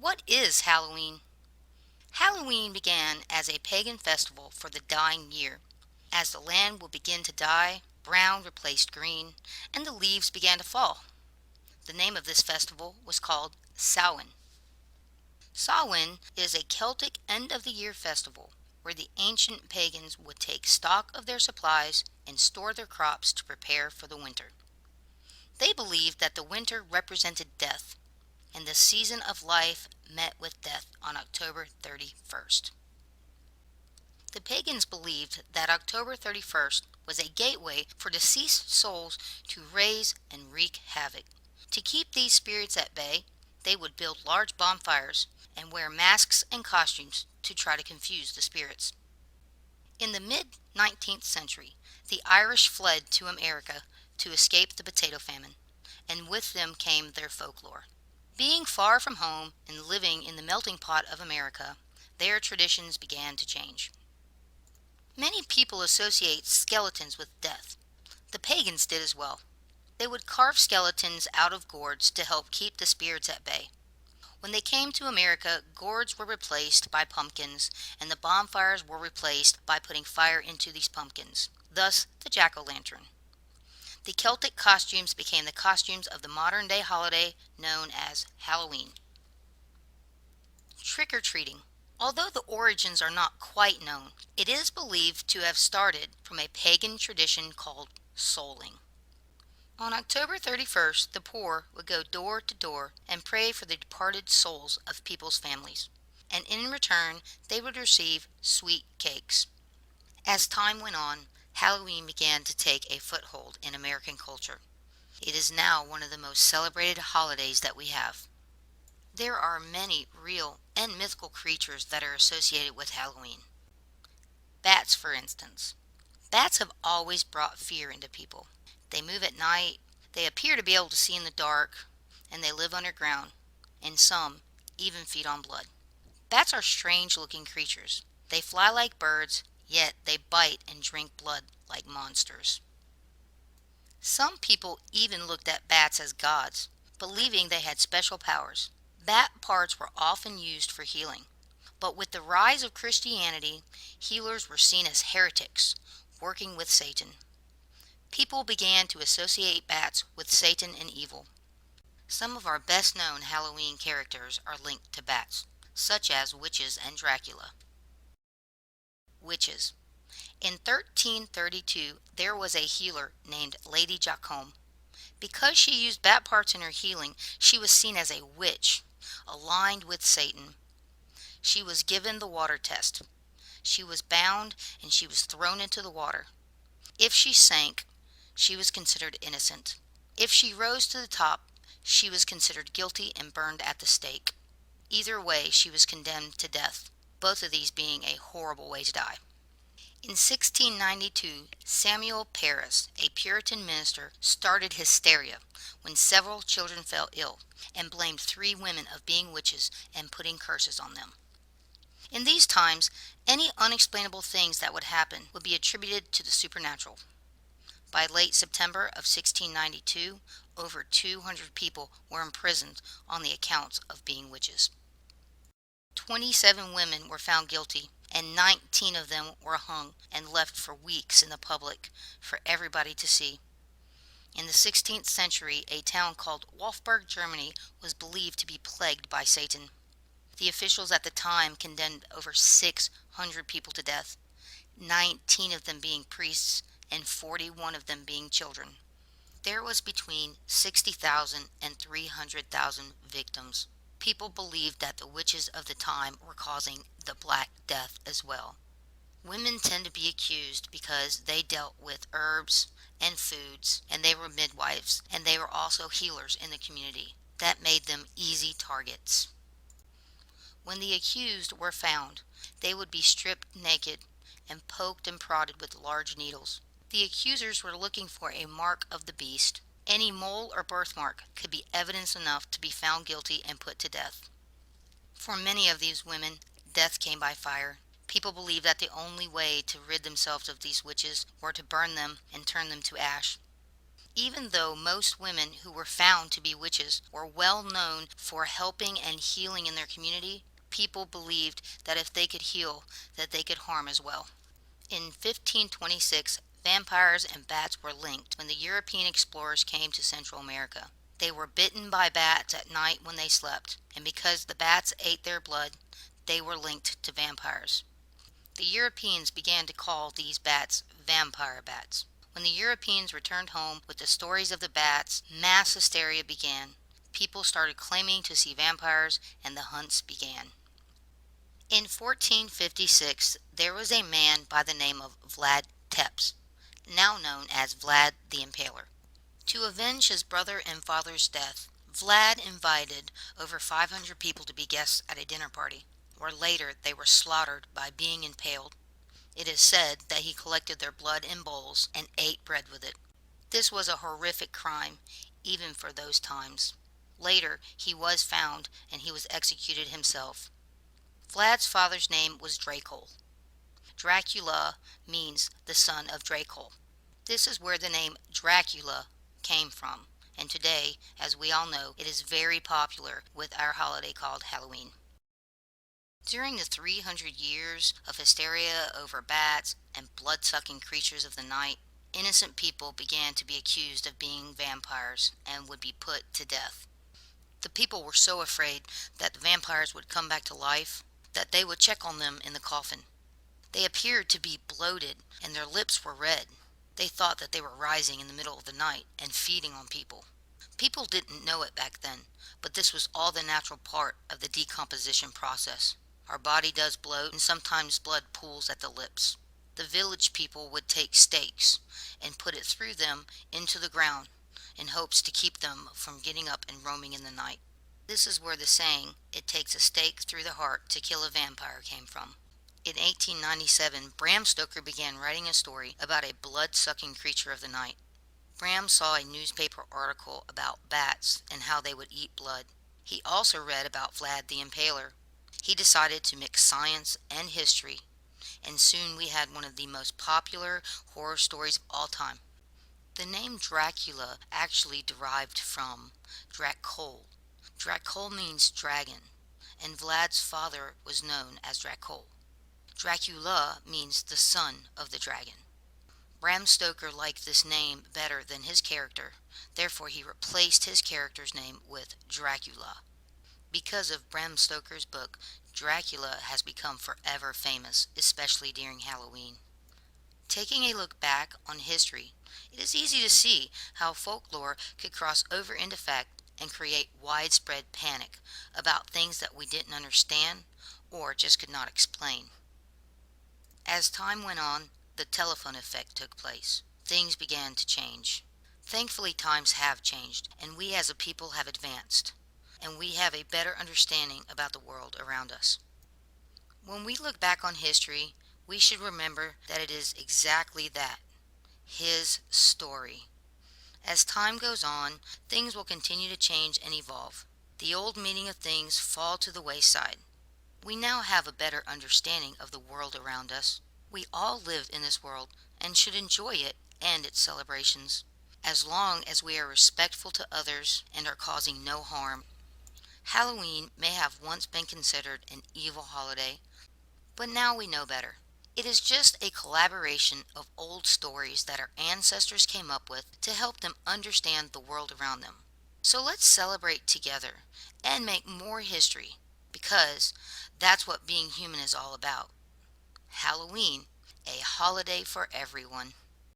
What is Halloween? Halloween began as a pagan festival for the dying year. As the land would begin to die, brown replaced green, and the leaves began to fall. The name of this festival was called Samhain. Samhain is a Celtic end of the year festival where the ancient pagans would take stock of their supplies and store their crops to prepare for the winter. They believed that the winter represented death, and the season of life met with death on October 31st. The pagans believed that October 31st was a gateway for deceased souls to raise and wreak havoc. To keep these spirits at bay, they would build large bonfires and wear masks and costumes to try to confuse the spirits. In the mid-19th century, the Irish fled to America to escape the potato famine, and with them came their folklore. Being far from home and living in the melting pot of America, their traditions began to change. Many people associate skeletons with death. The pagans did as well. They would carve skeletons out of gourds to help keep the spirits at bay. When they came to America, gourds were replaced by pumpkins, and the bonfires were replaced by putting fire into these pumpkins, thus the jack-o'-lantern. The Celtic costumes became the costumes of the modern-day holiday known as Halloween. Trick-or-treating. Although the origins are not quite known, it is believed to have started from a pagan tradition called souling. On October 31st, the poor would go door to door and pray for the departed souls of people's families, and in return they would receive sweet cakes. As time went on, Halloween began to take a foothold in American culture. It is now one of the most celebrated holidays that we have. There are many real and mythical creatures that are associated with Halloween. Bats, for instance. Bats have always brought fear into people. They move at night, they appear to be able to see in the dark, and they live underground, and some even feed on blood. Bats are strange-looking creatures. They fly like birds, yet they bite and drink blood like monsters. Some people even looked at bats as gods, believing they had special powers. Bat parts were often used for healing, but with the rise of Christianity, healers were seen as heretics, working with Satan. People began to associate bats with Satan and evil. Some of our best-known Halloween characters are linked to bats, such as witches and Dracula. Witches. In 1332, there was a healer named Lady Jacome. Because she used bat parts in her healing, she was seen as a witch, aligned with Satan. She was given the water test. She was bound and she was thrown into the water. If she sank, she was considered innocent. If she rose to the top, she was considered guilty and burned at the stake. Either way, she was condemned to death, both of these being a horrible way to die. In 1692, Samuel Parris, a Puritan minister, started hysteria when several children fell ill and blamed 3 women of being witches and putting curses on them. In these times, any unexplainable things that would happen would be attributed to the supernatural. By late September of 1692, over 200 people were imprisoned on the accounts of being witches. 27 women were found guilty, and 19 of them were hung and left for weeks in the public for everybody to see. In the 16th century, a town called Wolfsburg, Germany, was believed to be plagued by Satan. The officials at the time condemned over 600 people to death, 19 of them being priests and 41 of them being children. There was between 60,000 and 300,000 victims. People believed that the witches of the time were causing the Black Death as well. Women tend to be accused because they dealt with herbs and foods, and they were midwives, and they were also healers in the community. That made them easy targets. When the accused were found, they would be stripped naked and poked and prodded with large needles. The accusers were looking for a mark of the beast. Any mole or birthmark could be evidence enough to be found guilty and put to death. For many of these women, death came by fire. People believed that the only way to rid themselves of these witches were to burn them and turn them to ash. Even though most women who were found to be witches were well known for helping and healing in their community, people believed that if they could heal, that they could harm as well. In 1526, vampires and bats were linked when the European explorers came to Central America. They were bitten by bats at night when they slept, and because the bats ate their blood, they were linked to vampires. The Europeans began to call these bats vampire bats. When the Europeans returned home with the stories of the bats, mass hysteria began. People started claiming to see vampires, and the hunts began. In 1456, there was a man by the name of Vlad Tepes, now known as Vlad the Impaler. To avenge his brother and father's death, Vlad invited over 500 people to be guests at a dinner party, where later they were slaughtered by being impaled. It is said that he collected their blood in bowls and ate bread with it. This was a horrific crime, even for those times. Later, he was found and he was executed himself. Vlad's father's name was Dracul. Dracula means the son of Dracul. This is where the name Dracula came from, and today, as we all know, it is very popular with our holiday called Halloween. During the 300 years of hysteria over bats and blood-sucking creatures of the night, innocent people began to be accused of being vampires and would be put to death. The people were so afraid that the vampires would come back to life that they would check on them in the coffin. They appeared to be bloated and their lips were red. They thought that they were rising in the middle of the night and feeding on people. People didn't know it back then, but this was all the natural part of the decomposition process. Our body does bloat and sometimes blood pools at the lips. The village people would take stakes and put it through them into the ground in hopes to keep them from getting up and roaming in the night. This is where the saying, "It takes a stake through the heart to kill a vampire," came from. In 1897, Bram Stoker began writing a story about a blood-sucking creature of the night. Bram saw a newspaper article about bats and how they would eat blood. He also read about Vlad the Impaler. He decided to mix science and history, and soon we had one of the most popular horror stories of all time. The name Dracula actually derived from Dracul. Dracul means dragon, and Vlad's father was known as Dracul. Dracula means the son of the dragon. Bram Stoker liked this name better than his character, therefore he replaced his character's name with Dracula. Because of Bram Stoker's book, Dracula has become forever famous, especially during Halloween. Taking a look back on history, it is easy to see how folklore could cross over into fact and create widespread panic about things that we didn't understand or just could not explain. As time went on, the telephone effect took place. Things began to change. Thankfully, times have changed, and we as a people have advanced, and we have a better understanding about the world around us. When we look back on history, we should remember that it is exactly that, his story. As time goes on, things will continue to change and evolve. The old meaning of things fall to the wayside. We now have a better understanding of the world around us. We all live in this world and should enjoy it and its celebrations, as long as we are respectful to others and are causing no harm. Halloween may have once been considered an evil holiday, but now we know better. It is just a collaboration of old stories that our ancestors came up with to help them understand the world around them. So let's celebrate together and make more history, because that's what being human is all about. Halloween, a holiday for everyone.